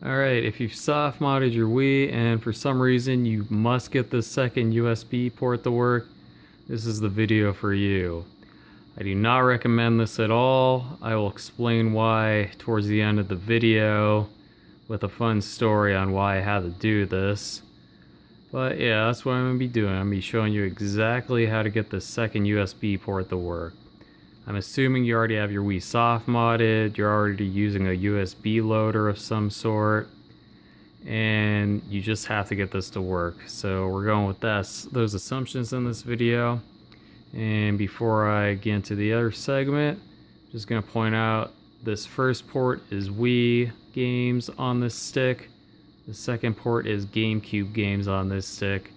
Alright, if you've soft modded your Wii and for some reason you must get the second USB port to work, this is the video for you. I do not recommend this at all. I will explain why towards the end of the video with a fun story on why I had to do this. But yeah, that's what I'm going to be doing. I'm going to be showing you exactly how to get the second USB port to work. I'm assuming you already have your Wii soft modded, you're already using a USB loader of some sort, and you just have to get this to work. So we're going with those assumptions in this video. And before I get into the other segment, I'm just going to point out this first port is Wii games on this stick. The second port is GameCube games on this stick.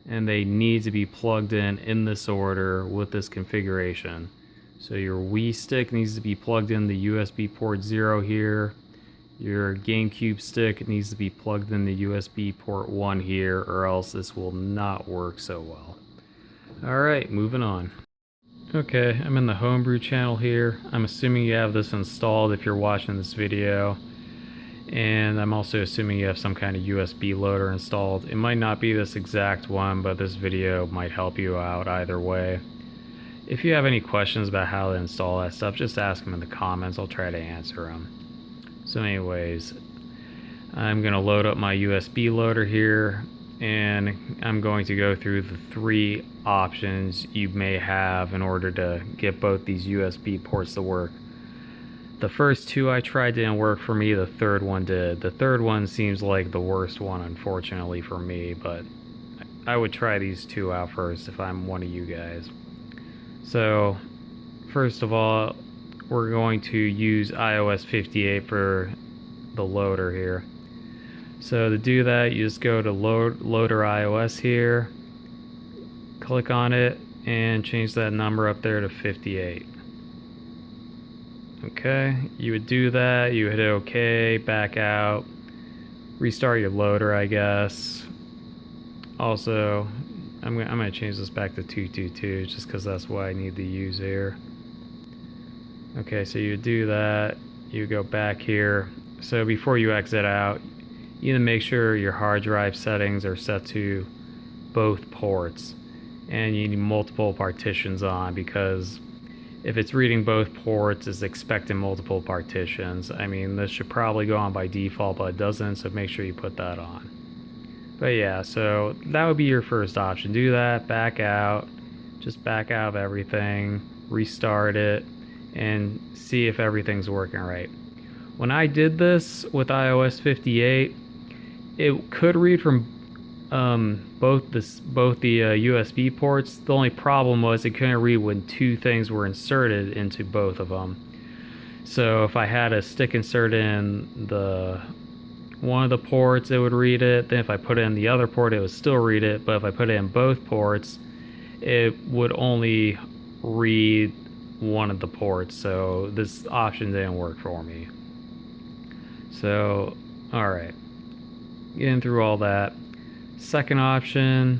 And they need to be plugged in this order with this configuration. So your Wii stick needs to be plugged in the USB port 0 here. Your GameCube stick needs to be plugged in the USB port 1 here, or else this will not work so well. Alright, moving on. Okay, I'm in the homebrew channel here. I'm assuming you have this installed if you're watching this video. And I'm also assuming you have some kind of USB loader installed. It might not be this exact one, but this video might help you out either way. If you have any questions about how to install that stuff, just ask them in the comments. I'll try to answer them. So anyways, I'm going to load up my USB loader here, and I'm going to go through the 3 options you may have in order to get both these USB ports to work. The first 2 I tried didn't work for me, the third one did. The third one seems like the worst one, unfortunately for me, but I would try these 2 out first if I'm one of you guys. So, first of all, we're going to use iOS 58 for the loader here. So to do that, you just go to Loader iOS here, click on it, and change that number up there to 58. Okay, you would do that, you hit OK, back out, restart your loader, I guess. Also, I'm gonna change this back to 222 just because that's what I need to use here. Okay, so you do that, you go back here. So before you exit out, you need to make sure your hard drive settings are set to both ports, and you need multiple partitions on, because if it's reading both ports, it's expecting multiple partitions. I mean, this should probably go on by default, but it doesn't, so make sure you put that on. But yeah, so that would be your first option. Do that, back out, just back out of everything, restart it, and see if everything's working right. When I did this with iOS 58, it could read from both the USB ports. The only problem was it couldn't read when 2 things were inserted into both of them. So if I had a stick inserted in one of the ports, it would read it. Then if I put it in the other port, it would still read it. But if I put it in both ports, it would only read one of the ports. So this option didn't work for me. So, alright. Getting through all that. Second option,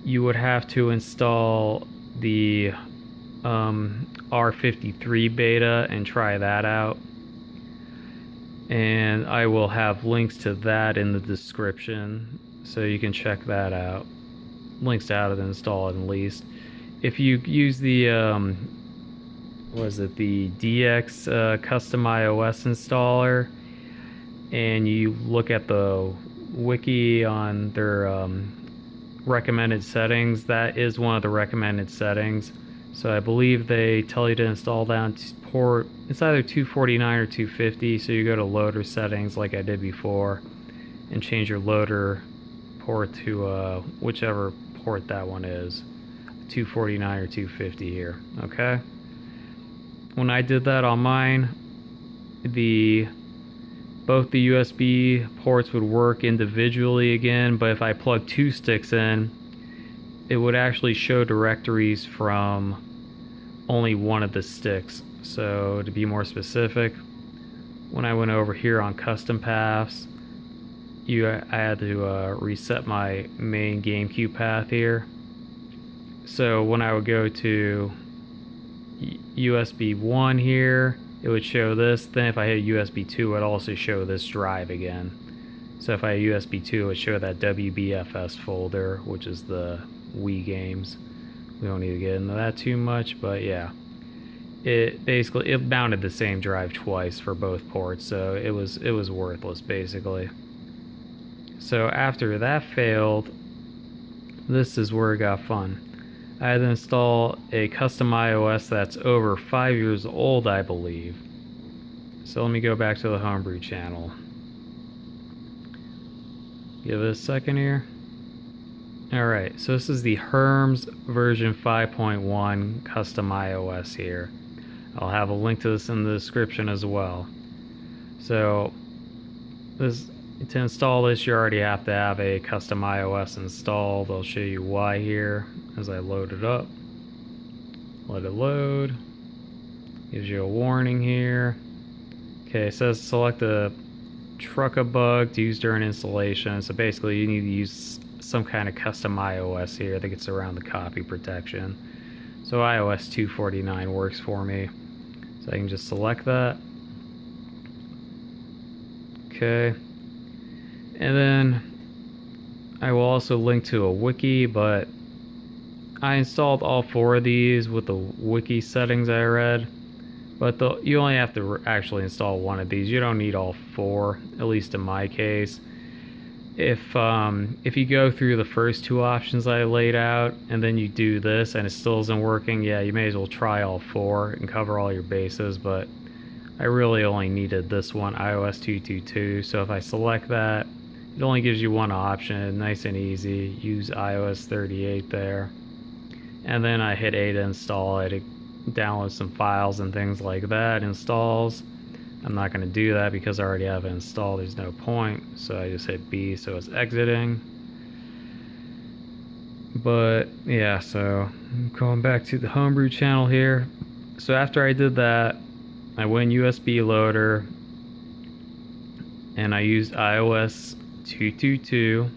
you would have to install the R53 beta and try that out. And I will have links to that in the description, so you can check that out. Links to how to install it at least. If you use the the DX custom iOS installer, and you look at the wiki on their recommended settings, that is one of the recommended settings. So I believe they tell you to install that on port, it's either 249 or 250, so you go to loader settings like I did before and change your loader port to whichever port that one is, 249 or 250 here. Okay, when I did that on mine, both the USB ports would work individually again, but if I plug 2 sticks in, it would actually show directories from only one of the sticks. So to be more specific, when I went over here on custom paths, I had to reset my main GameCube path here. So when I would go to USB 1 here, it would show this. Then if I hit USB 2, it would also show this drive again. So if I hit USB 2, it would show that WBFS folder, which is the Wii games. We don't need to get into that too much, but yeah. It mounted the same drive twice for both ports, so it was worthless basically. So after that failed, this is where it got fun. I had to install a custom iOS that's over 5 years old, I believe. So let me go back to the Homebrew channel. Give it a second here. Alright, so this is the Herms version 5.1 custom iOS here. I'll have a link to this in the description as well. So to install this, you already have to have a custom iOS installed. I'll show you why here as I load it up. Let it load. Gives you a warning here. Okay, it says select the Trucka bug to use during installation. So basically you need to use some kind of custom iOS here. I think it's around the copy protection. So iOS 249 works for me. So I can just select that. Okay. And then I will also link to a wiki, but I installed all 4 of these with the wiki settings I read. But you only have to actually install 1 of these. You don't need all 4, at least in my case. If you go through the first 2 options I laid out and then you do this and it still isn't working, yeah, you may as well try all 4 and cover all your bases. But I really only needed this one, iOS 222. So if I select that, it only gives you 1 option, nice and easy. Use iOS 38 there. And then I hit A to install it. It downloads some files and things like that, installs. I'm not going to do that because I already have it installed. There's no point. So I just hit B, so it's exiting. But yeah, so I'm going back to the Homebrew channel here. So after I did that, I went USB loader and I used iOS 222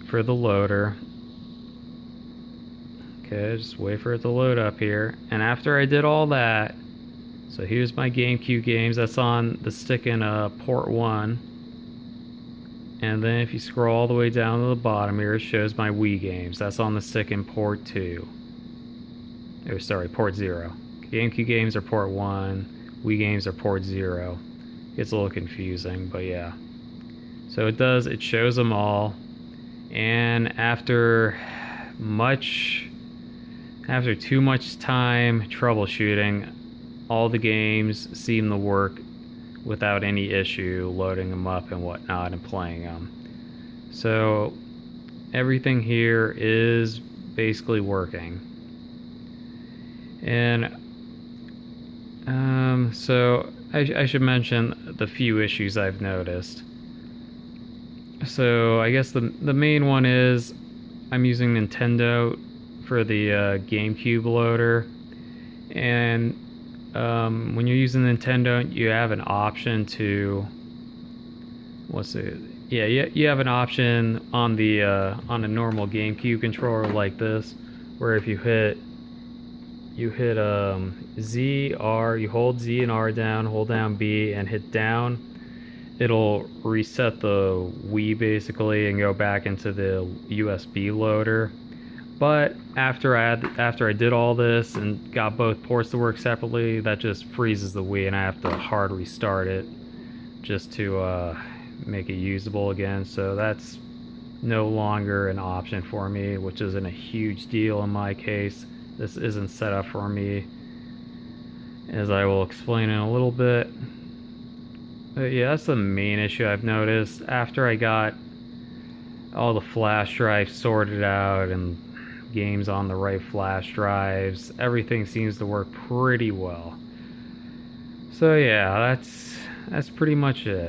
for the loader. Okay, just wait for it to load up here. And after I did all that, so here's my GameCube games. That's on the stick in port 1. And then if you scroll all the way down to the bottom here, it shows my Wii games. That's on the stick in port 2. Oh, sorry, port 0. GameCube games are port 1. Wii games are port 0. It's a little confusing, but yeah. So it shows them all. And after too much time troubleshooting, all the games seem to work without any issue, loading them up and whatnot and playing them. So everything here is basically working. And so I should mention the few issues I've noticed. So I guess the main one is I'm using Nintendo for the GameCube loader, and when you're using Nintendo, you have an option to you have an option on the on a normal GameCube controller like this, where if you hit Z, R, you hold Z and R down, hold down B and hit down, it'll reset the Wii basically and go back into the USB loader. But after I did all this and got both ports to work separately, that just freezes the Wii and I have to hard restart it just to make it usable again. So that's no longer an option for me, which isn't a huge deal in my case. This isn't set up for me, as I will explain in a little bit. But yeah, that's the main issue I've noticed. After I got all the flash drives sorted out and games on the right flash drives, everything seems to work pretty well. So yeah, that's pretty much it.